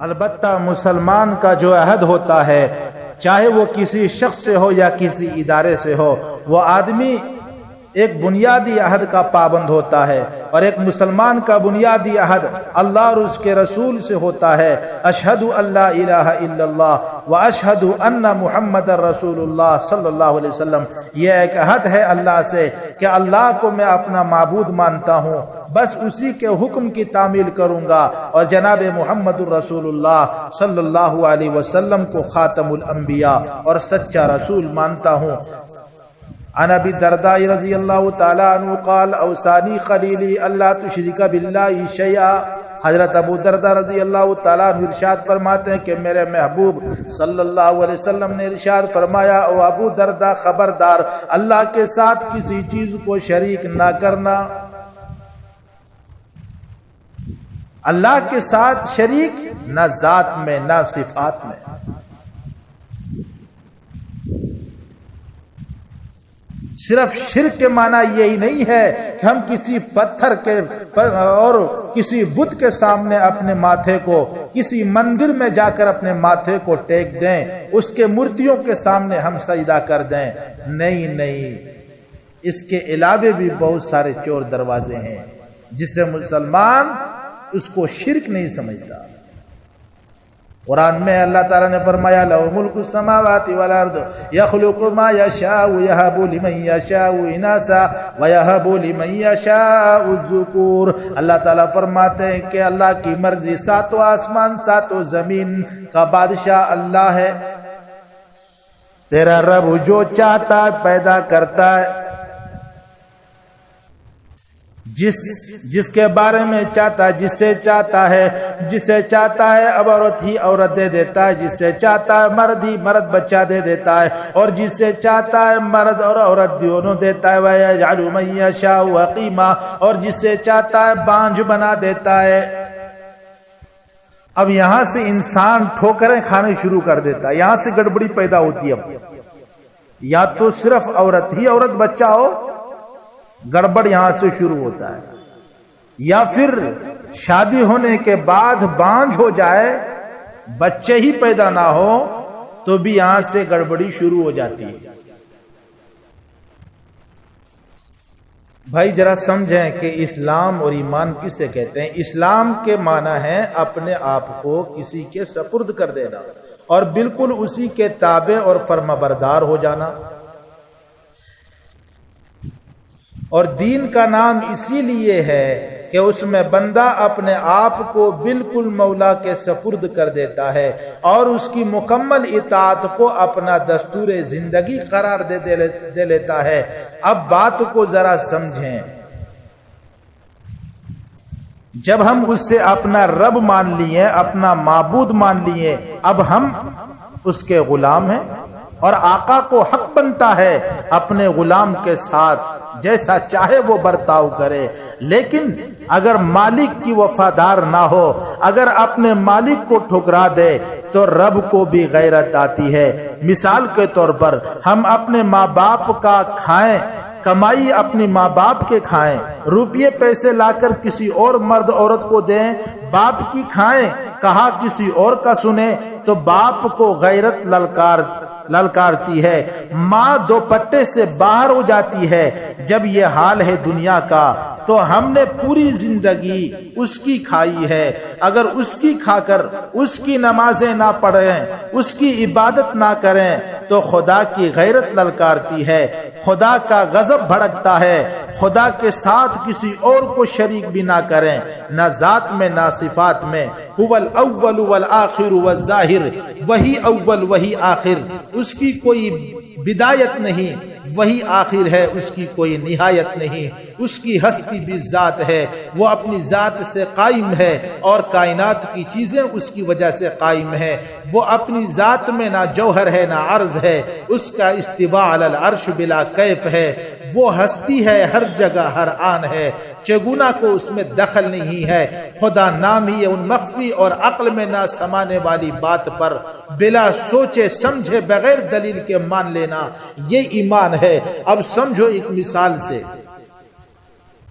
البتہ مسلمان کا جو عہد ہوتا ہے، چاہے وہ کسی شخص سے ہو یا کسی ادارے سے ہو، وہ آدمی ایک بنیادی عہد کا پابند ہوتا ہے، اور ایک مسلمان کا بنیادی عہد اللہ اور اس کے رسول سے ہوتا ہے۔ اشہد ان لا الہ الا اللہ و اشہد ان محمد رسول اللہ صلی اللہ علیہ وسلم، یہ ایک عہد ہے اللہ سے کہ اللہ کو میں اپنا معبود مانتا ہوں، بس اسی کے حکم کی تعمیل کروں گا، اور جناب محمد الرسول اللہ صلی اللہ علیہ وسلم کو خاتم الانبیاء اور سچا رسول مانتا ہوں۔ عن ابی الدرداء رضی اللہ تعالی عنہ قال اوصانی خلیلی اللہ تشرک باللہ شیئا۔ حضرت ابو الدرداء رضی اللہ تعالیٰ عنہ ارشاد فرماتے ہیں کہ میرے محبوب صلی اللہ علیہ وسلم نے ارشاد فرمایا، او ابو الدرداء خبردار، اللہ کے ساتھ کسی چیز کو شریک نہ کرنا۔ اللہ کے ساتھ شریک نہ ذات میں نہ صفات میں۔ صرف شرک کے معنی یہی نہیں ہے کہ ہم کسی پتھر کے اور کسی بت کے سامنے اپنے ماتھے کو، کسی مندر میں جا کر اپنے ماتھے کو ٹیک دیں، اس کے مورتیوں کے سامنے ہم سجدہ کر دیں۔ نہیں، اس کے علاوہ بھی بہت سارے چور دروازے ہیں جس سے مسلمان اس کو شرک نہیں سمجھتا۔ قرآن میں اللہ تعالیٰ نے فرمایا لَهُ مُلْكُ السَّمَاوَاتِ وَالْأَرْضِ يَخْلُقُ مَا يَشَاءُ يَهَبُ لِمَن يَشَاءُ إِنَاثًا وَيَهَبُ لِمَن يَشَاءُ الذُّكُورَ۔ اللہ تعالیٰ فرماتے ہیں کہ اللہ کی مرضی، ساتوں آسمان ساتوں زمین کا بادشاہ اللہ ہے، تیرا رب جو چاہتا ہے پیدا کرتا ہے، جس کے بارے میں چاہتا ہے، جسے چاہتا ہے اب عورت ہی عورت دے دیتا ہے، جسے چاہتا ہے مرد ہی مرد بچہ دے دیتا ہے، اور جسے چاہتا ہے مرد اور عورت دونوں دیتا ہے۔ وَيَجْعَلُ مَن يَشَاءُ عَقِيمًا، اور جسے چاہتا ہے بانجھ بنا دیتا ہے۔ اب یہاں سے انسان ٹھوکریں کھانے شروع کر دیتا ہے، یہاں سے گڑبڑی پیدا ہوتی ہے۔ اب یا تو صرف عورت ہی عورت بچہ ہو، گڑبڑ یہاں سے شروع ہوتا ہے، یا پھر شادی ہونے کے بعد بانجھ ہو جائے، بچے ہی پیدا نہ ہو، تو بھی یہاں سے گڑبڑی شروع ہو جاتی ہے۔ بھائی ذرا سمجھیں کہ اسلام اور ایمان کسے کہتے ہیں۔ اسلام کے معنی ہے اپنے آپ کو کسی کے سپرد کر دینا اور بالکل اسی کے تابع اور فرمانبردار ہو جانا، اور دین کا نام اسی لیے ہے کہ اس میں بندہ اپنے آپ کو بالکل مولا کے سپرد کر دیتا ہے اور اس کی مکمل اطاعت کو اپنا دستور زندگی قرار دے لیتا ہے۔ اب بات کو ذرا سمجھیں، جب ہم اس سے اپنا رب مان لیے، اپنا معبود مان لیے، اب ہم اس کے غلام ہیں، اور آقا کو حق بنتا ہے اپنے غلام کے ساتھ جیسا چاہے وہ برتاؤ کرے، لیکن اگر مالک کی وفادار نہ ہو، اگر اپنے مالک کو ٹھکرا دے تو رب کو بھی غیرت آتی ہے۔ مثال کے طور پر ہم اپنے ماں باپ کا کھائیں، کمائی اپنی ماں باپ کے کھائیں، روپیے پیسے لا کر کسی اور مرد عورت کو دیں، باپ کی کھائیں، کہا کسی اور کا سنیں، تو باپ کو غیرت للکارتی ہے، ماں دوپٹے سے باہر ہو جاتی ہے۔ جب یہ حال ہے دنیا کا تو ہم نے پوری زندگی اس کی کھائی ہے، اگر اس کی کھا کر اس کی نمازیں نہ پڑھیں، اس کی عبادت نہ کریں تو خدا کی غیرت للکارتی ہے، خدا کا غضب بھڑکتا ہے۔ خدا کے ساتھ کسی اور کو شریک بھی نہ کریں، نہ ذات میں نہ صفات میں۔ هو الاول والآخر والظاہر، وہی اول وہی آخر، اس کی کوئی بدایت نہیں، وہی آخر ہے، اس کی کوئی نہایت نہیں۔ اس کی ہستی بھی ذات ہے، وہ اپنی ذات سے قائم ہے اور کائنات کی چیزیں اس کی وجہ سے قائم ہے۔ وہ اپنی ذات میں نہ جوہر ہے نہ عرض ہے، اس کا استواء علی العرش بلا کیف ہے۔ وہ ہستی ہے، ہر جگہ ہر آن ہے، چگونا کو اس میں دخل نہیں ہے۔ خدا نام ہی ان مخفی اور عقل میں نہ سمانے والی بات پر بلا سوچے سمجھے بغیر دلیل کے مان لینا، یہ ایمان ہے۔ اب سمجھو ایک مثال سے،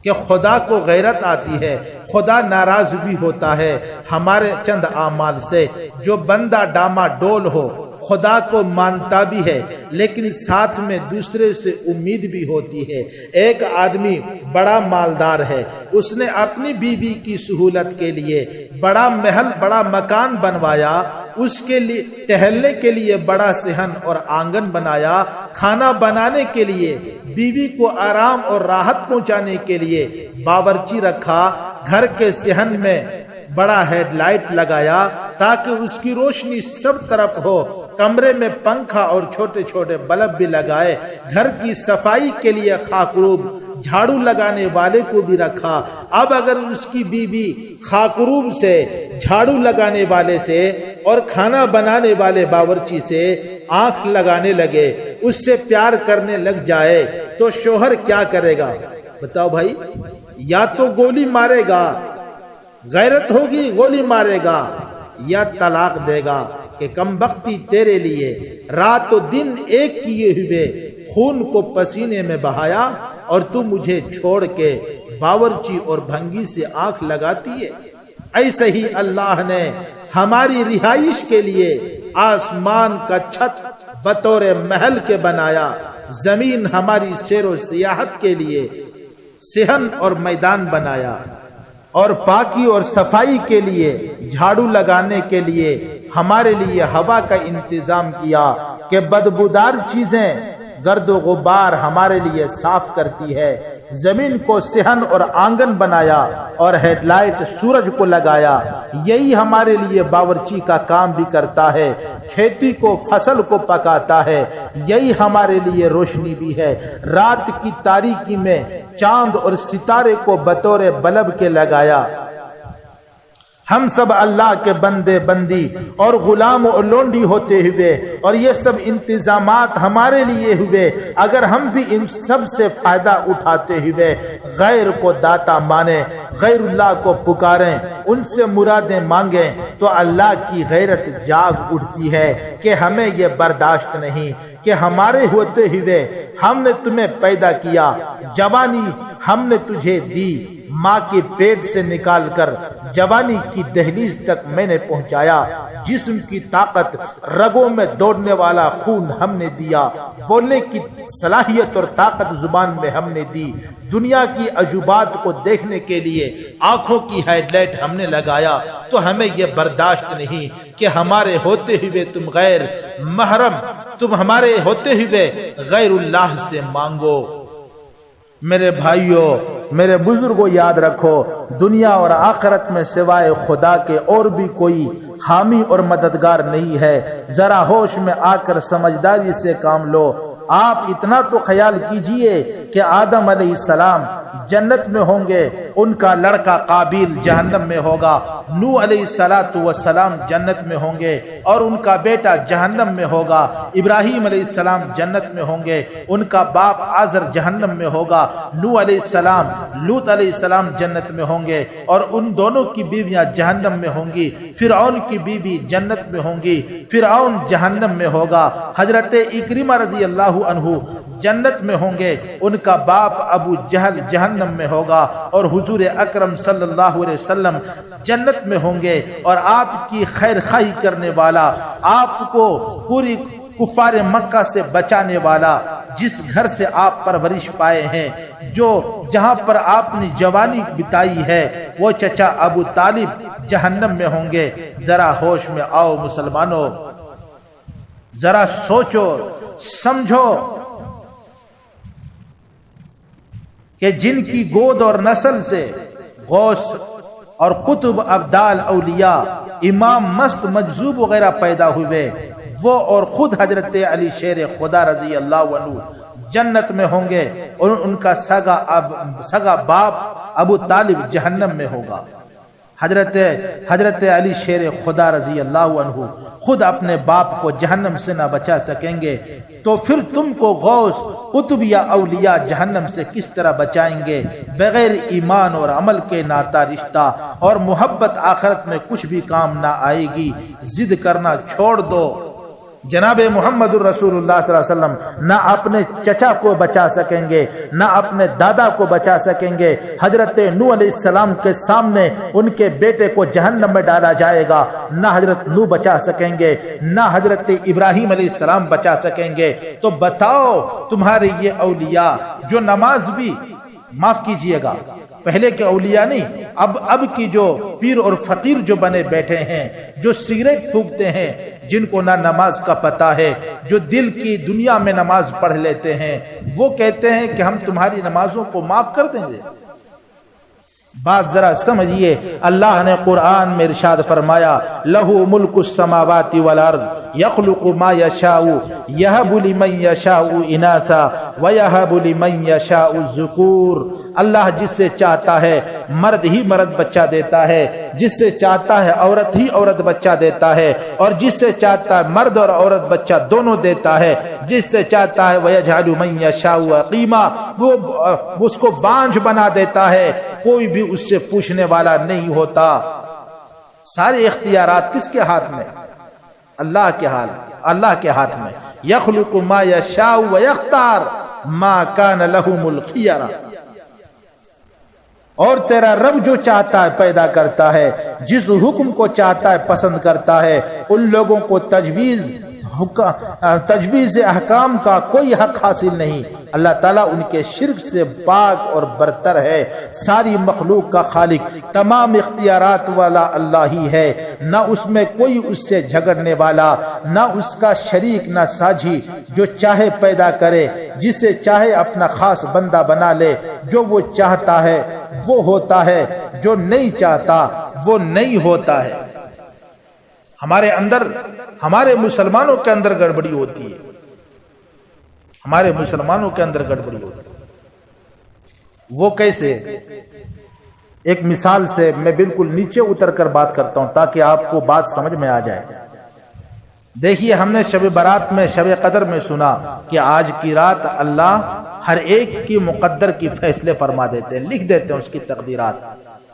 کہ خدا کو غیرت آتی ہے، خدا ناراض بھی ہوتا ہے ہمارے چند اعمال سے۔ جو بندہ ڈاما ڈول ہو، خدا کو مانتا بھی ہے لیکن ساتھ میں دوسرے سے امید بھی ہوتی ہے۔ ایک آدمی بڑا مالدار ہے، اس نے اپنی بیوی کی سہولت کے لیے بڑا محل، بڑا مکان بنوایا، اس کے لیے ٹہلنے کے لیے بڑا صحن اور آنگن بنایا، کھانا بنانے کے لیے، بیوی کو آرام اور راحت پہنچانے کے لیے باورچی رکھا، گھر کے صحن میں بڑا ہیڈ لائٹ لگایا تاکہ اس کی روشنی سب طرف ہو، کمرے میں پنکھا اور چھوٹے چھوٹے بلب بھی لگائے، گھر کی صفائی کے لیے خاکروب جھاڑو لگانے والے کو بھی رکھا۔ اب اگر اس کی بیوی خاکروب سے، جھاڑو لگانے والے سے اور کھانا بنانے والے باورچی سے آنکھ لگانے لگے، اس سے پیار کرنے لگ جائے تو شوہر کیا کرے گا؟ بتاؤ بھائی، یا تو گولی مارے گا، غیرت ہوگی گولی مارے گا، یا طلاق دے گا کہ کم بختی تیرے لیے رات و دن ایک کیے ہوئے خون کو پسینے میں بہایا اور تو مجھے چھوڑ کے باورچی اور بھنگی سے آنکھ لگاتی ہے۔ ایسے ہی اللہ نے ہماری رہائش کے لیے آسمان کا چھت بطور محل کے بنایا، زمین ہماری سیر و سیاحت کے لیے صحن اور میدان بنایا، اور پاکی اور صفائی کے لیے، جھاڑو لگانے کے لیے ہمارے لیے ہوا کا انتظام کیا کہ بدبودار چیزیں، گرد و غبار ہمارے لیے صاف کرتی ہے۔ زمین کو صحن اور آنگن بنایا اور ہیڈ لائٹ سورج کو لگایا، یہی ہمارے لیے باورچی کا کام بھی کرتا ہے، کھیتی کو، فصل کو پکاتا ہے، یہی ہمارے لیے روشنی بھی ہے۔ رات کی تاریکی میں چاند اور ستارے کو بطور بلب کے لگایا۔ ہم سب اللہ کے بندے بندی اور غلام اور لونڈی ہوتے ہوئے، اور یہ سب انتظامات ہمارے لیے ہوئے، اگر ہم بھی ان سب سے فائدہ اٹھاتے ہوئے غیر کو داتا مانے، غیر اللہ کو پکاریں، ان سے مرادیں مانگیں، تو اللہ کی غیرت جاگ اٹھتی ہے کہ ہمیں یہ برداشت نہیں کہ ہمارے ہوتے ہوئے ہم نے تمہیں پیدا کیا، جوانی ہم نے تجھے دی، ماں کے پیٹ سے نکال کر جوانی کی دہلیز تک میں نے پہنچایا، جسم کی طاقت، رگوں میں دوڑنے والا خون ہم نے دیا، بولنے کی صلاحیت اور طاقت زبان میں ہم نے دی، دنیا کی عجوبات کو دیکھنے کے لیے آنکھوں کی ہیڈ لائٹ ہم نے لگایا، تو ہمیں یہ برداشت نہیں کہ ہمارے ہوتے ہوئے تم غیر محرم، تم ہمارے ہوتے ہوئے غیر اللہ سے مانگو۔ میرے بھائیوں، میرے بزرگوں، یاد رکھو، دنیا اور آخرت میں سوائے خدا کے اور بھی کوئی حامی اور مددگار نہیں ہے۔ ذرا ہوش میں آ کر سمجھداری سے کام لو۔ آپ اتنا تو خیال کیجئے کہ آدم علیہ السلام جنت میں ہوں گے، ان کا لڑکا قابیل جہنم میں ہوگا، نوح علیہ السلام جنت میں ہوں گے اور ان کا بیٹا جہنم میں ہوگا، ابراہیم علیہ السلام جنت میں ہوں گے، ان کا باپ آزر جہنم میں ہوگا، نوح علیہ السلام، لوط علیہ السلام جنت میں ہوں گے اور ان دونوں کی بیویاں جہنم میں ہوں گی، فرعون کی بیوی جنت میں ہوں گی، فرعون جہنم میں ہوگا، حضرت اکرمہ رضی اللہ عنہ جنت میں ہوں گے، ان کا باپ ابو جہل جہنم میں ہوگا، اور حضور اکرم صلی اللہ علیہ وسلم جنت میں ہوں گے، اور آپ کی خیر خواہی کرنے والا، آپ کو پوری کفار مکہ سے بچانے والا، جس گھر سے آپ پرورش پائے ہیں، جو جہاں پر آپ نے جوانی بتائی ہے، وہ چچا ابو طالب جہنم میں ہوں گے۔ ذرا ہوش میں آؤ مسلمانوں، ذرا سوچو سمجھو کہ جن کی گود اور نسل سے غوث اور قطب، ابدال، اولیاء، امام، مست، مجذوب وغیرہ پیدا ہوئے، وہ اور خود حضرت علی شیر خدا رضی اللہ عنہ جنت میں ہوں گے، اور ان کا سگا باپ ابو طالب جہنم میں ہوگا۔ حضرت علی شیر خدا رضی اللہ عنہ خود اپنے باپ کو جہنم سے نہ بچا سکیں گے، تو پھر تم کو غوث، قطب یا اولیاء جہنم سے کس طرح بچائیں گے؟ بغیر ایمان اور عمل کے ناتا رشتہ اور محبت آخرت میں کچھ بھی کام نہ آئے گی۔ ضد کرنا چھوڑ دو، جناب محمد الرسول اللہ صلی اللہ علیہ وسلم نہ اپنے چچا کو بچا سکیں گے، نہ اپنے دادا کو بچا سکیں گے۔ حضرت نوح علیہ السلام کے سامنے ان کے بیٹے کو جہنم میں ڈالا جائے گا، نہ حضرت نوح بچا سکیں گے، نہ حضرت ابراہیم علیہ السلام بچا سکیں گے۔ تو بتاؤ تمہارے یہ اولیاء جو نماز بھی، معاف کیجئے گا، پہلے کے اولیاء نہیں، اب کی جو پیر اور فقیر جو بنے بیٹھے ہیں، جو سگریٹ پھونکتے ہیں، جن کو نہ نماز کا پتہ ہے، جو دل کی دنیا میں نماز پڑھ لیتے ہیں، وہ کہتے ہیں کہ ہم تمہاری نمازوں کو معاف کر دیں گے۔ بات ذرا سمجھیے، اللہ نے قرآن میں ارشاد فرمایا لَهُ مُلْكُ السَّمَاوَاتِ وَالْأَرْضِ يَخْلُقُ مَا يَشَاءُ يَهَبُ لِمَن يَشَاءُ إِنَاثًا وَيَهَبُ لِمَن يَشَاءُ الذُّكُورَ۔ اللہ جس سے چاہتا ہے مرد ہی مرد بچہ دیتا ہے، جس سے چاہتا ہے عورت ہی عورت بچہ دیتا ہے، اور جس سے چاہتا ہے مرد اور عورت بچہ دونوں دیتا ہے، جس سے چاہتا ہے وَيَجْعَلُ مَن يَشَاءُ عَقِيمًا، وہ اس کو بانجھ بنا دیتا ہے، کوئی بھی اس سے پوچھنے والا نہیں ہوتا۔ سارے اختیارات کس کے ہاتھ میں؟ اللہ کے ہاتھ میں۔ یخلق ما یشاء ویختار ما کان لہم الخیرہ۔ اور تیرا رب جو چاہتا ہے پیدا کرتا ہے، جس حکم کو چاہتا ہے پسند کرتا ہے، ان لوگوں کو تجویز احکام کا کوئی حق حاصل نہیں۔ اللہ تعالیٰ ان کے شرک سے پاک اور برتر ہے، ساری مخلوق کا خالق، تمام اختیارات والا اللہ ہی ہے، نہ اس میں کوئی اس سے جھگڑنے والا، نہ اس کا شریک نہ ساجھی، جو چاہے پیدا کرے، جسے چاہے اپنا خاص بندہ بنا لے، جو وہ چاہتا ہے وہ ہوتا ہے، جو نہیں چاہتا وہ نہیں ہوتا ہے۔ ہمارے مسلمانوں کے اندر گڑبڑی ہوتی ہے، وہ کیسے؟ ایک مثال سے میں بالکل نیچے اتر کر بات کرتا ہوں تاکہ آپ کو بات سمجھ میں آ جائے۔ دیکھیے، ہم نے شب برات میں، شب قدر میں سنا کہ آج کی رات اللہ ہر ایک کی مقدر کی فیصلے فرما دیتے ہیں، لکھ دیتے ہیں اس کی تقدیرات،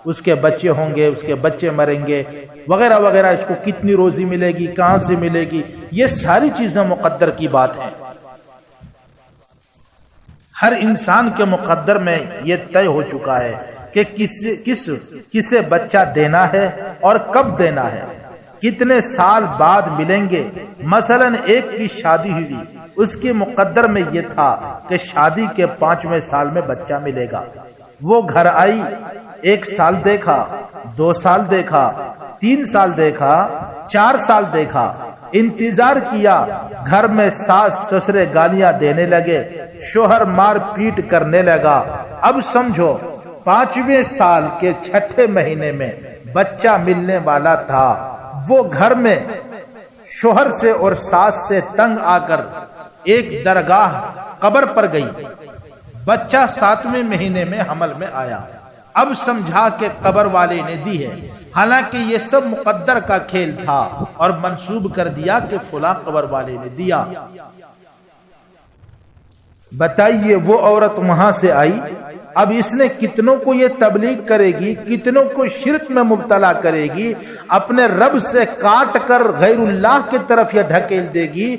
اس کے بچے ہوں گے، اس کے بچے مریں گے، وغیرہ وغیرہ، اس کو کتنی روزی ملے گی، کہاں سے ملے گی، یہ ساری چیزیں مقدر کی بات ہیں۔ ہر انسان کے مقدر میں یہ طے ہو چکا ہے کہ کسے بچہ دینا ہے اور کب دینا ہے، کتنے سال بعد ملیں گے۔ مثلا ایک کی شادی ہوئی، اس کے مقدر میں یہ تھا کہ شادی کے 5ویں سال میں بچہ ملے گا۔ وہ گھر آئی، 1 سال دیکھا، 2 سال دیکھا، 3 سال دیکھا، 4 سال دیکھا، انتظار کیا، گھر میں ساس سسرے گالیاں دینے لگے، شوہر مار پیٹ کرنے لگا۔ اب سمجھو 5ویں سال کے 6 مہینے میں بچہ ملنے والا تھا، وہ گھر میں شوہر سے اور ساس سے تنگ آ کر ایک درگاہ قبر پر گئی، بچہ 7ویں مہینے میں حمل میں آیا۔ اب سمجھا کہ قبر والے نے دی ہے، حالانکہ یہ سب مقدر کا کھیل تھا، اور منسوب کر دیا کہ فلاں قبر والے نے دیا۔ بتائیے، وہ عورت وہاں سے آئی، اب اس نے کتنوں کو یہ تبلیغ کرے گی، کتنوں کو شرک میں مبتلا کرے گی، اپنے رب سے کاٹ کر غیر اللہ کی طرف یہ ڈھکیل دے گی،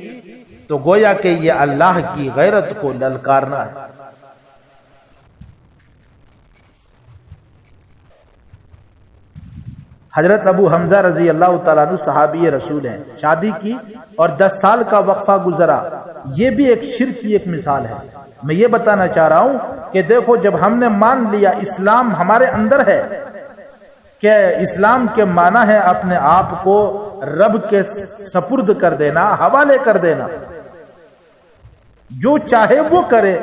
تو گویا کہ یہ اللہ کی غیرت کو للکارنا ہے۔ حضرت ابو حمزہ رضی اللہ تعالیٰ عنہ صحابی رسول ہیں، شادی کی اور 10 سال کا وقفہ گزرا۔ یہ بھی ایک شرک کی ایک مثال ہے۔ میں یہ بتانا چاہ رہا ہوں کہ دیکھو، جب ہم نے مان لیا اسلام ہمارے اندر ہے، کہ اسلام کے معنی ہے اپنے آپ کو رب کے سپرد کر دینا، حوالے کر دینا، جو چاہے وہ کرے،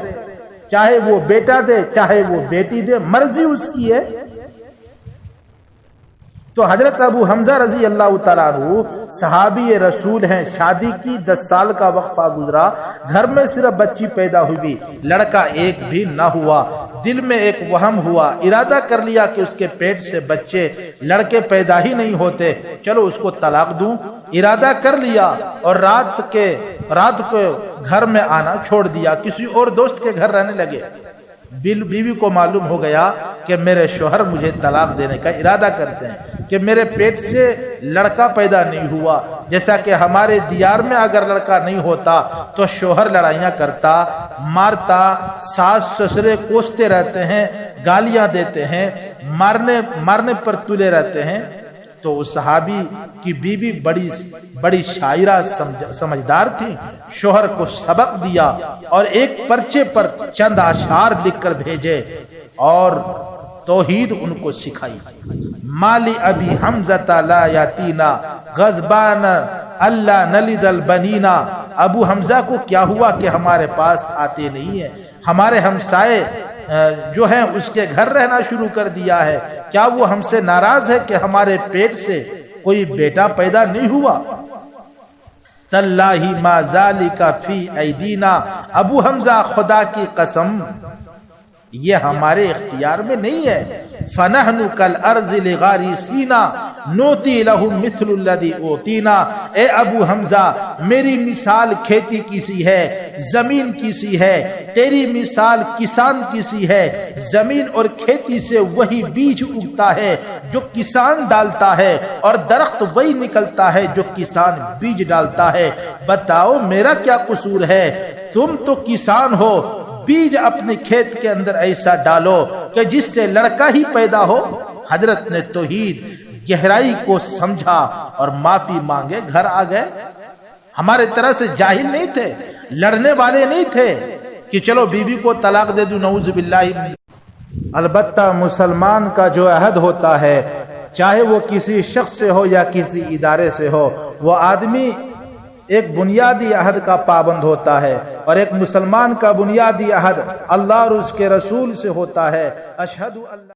چاہے وہ بیٹا دے چاہے وہ بیٹی دے، مرضی اس کی ہے۔ تو حضرت ابو حمزہ رضی اللہ تعالیٰ عنہ صحابی رسول ہیں، شادی کی 10 سال کا وقفہ گزرا، گھر میں صرف بچی پیدا ہوئی، لڑکا ایک بھی نہ ہوا۔ دل میں ایک وہم ہوا، ارادہ کر لیا کہ اس کے پیٹ سے بچے لڑکے پیدا ہی نہیں ہوتے، چلو اس کو طلاق دوں۔ ارادہ کر لیا اور رات کو گھر میں آنا چھوڑ دیا، کسی اور دوست کے گھر رہنے لگے۔ بیوی کو معلوم ہو گیا کہ میرے شوہر مجھے طلاق دینے کا ارادہ کرتے ہیں، کہ میرے پیٹ سے لڑکا پیدا نہیں ہوا، جیسا کہ ہمارے دیار میں اگر لڑکا نہیں ہوتا تو شوہر لڑائیاں کرتا، مارتا، ساس سسرے کوستے رہتے ہیں، گالیاں دیتے ہیں، مارنے پر تلے رہتے ہیں۔ تو اس صحابی کی بیوی بڑی شاعرہ سمجھدار تھی، شوہر کو سبق دیا اور ایک پرچے پر چند اشعار لکھ کر بھیجے اور توحید ان کو سکھائی۔ مالی ابی حمزہ لا یاتینا غضبان اللہ نلد البنینا، ابو حمزہ کو کیا ہوا کہ ہمارے پاس آتے نہیں ہیں، ہمارے ہمسائے جو ہیں اس کے گھر رہنا شروع کر دیا ہے، کیا وہ ہم سے ناراض ہے کہ ہمارے پیٹ سے کوئی بیٹا پیدا نہیں ہوا؟ تاللہ ما ذالک فی ایدینا، ابو حمزہ خدا کی قسم یہ ہمارے اختیار میں نہیں ہے۔ فنحن کالارض لغارسینا نوتی لہم مثل الذی اوتینا، اے ابو حمزہ میری مثال کھیتی کی سی ہے، زمین کی سی ہے، تیری مثال کسان کی سی ہے۔ زمین اور کھیتی سے وہی بیج اگتا ہے جو کسان ڈالتا ہے، اور درخت وہی نکلتا ہے جو کسان بیج ڈالتا ہے۔ بتاؤ میرا کیا قصور ہے؟ تم تو کسان ہو، بیج اپنے کھیت کے اندر ایسا ڈالو کہ جس سے لڑکا ہی پیدا ہو۔ حضرت نے توحید گہرائی کو سمجھا اور معافی مانگے گھر آ گئے۔ ہمارے طرح سے جاہل نہیں تھے، لڑنے والے نہیں تھے کہ چلو بیوی کو طلاق دے دوں، نعوذ باللہ۔ البتہ مسلمان کا جو عہد ہوتا ہے، چاہے وہ کسی شخص سے ہو یا کسی ادارے سے ہو، وہ آدمی ایک بنیادی عہد کا پابند ہوتا ہے، اور ایک مسلمان کا بنیادی عہد اللہ اور اس کے رسول سے ہوتا ہے۔ اشہد اللہ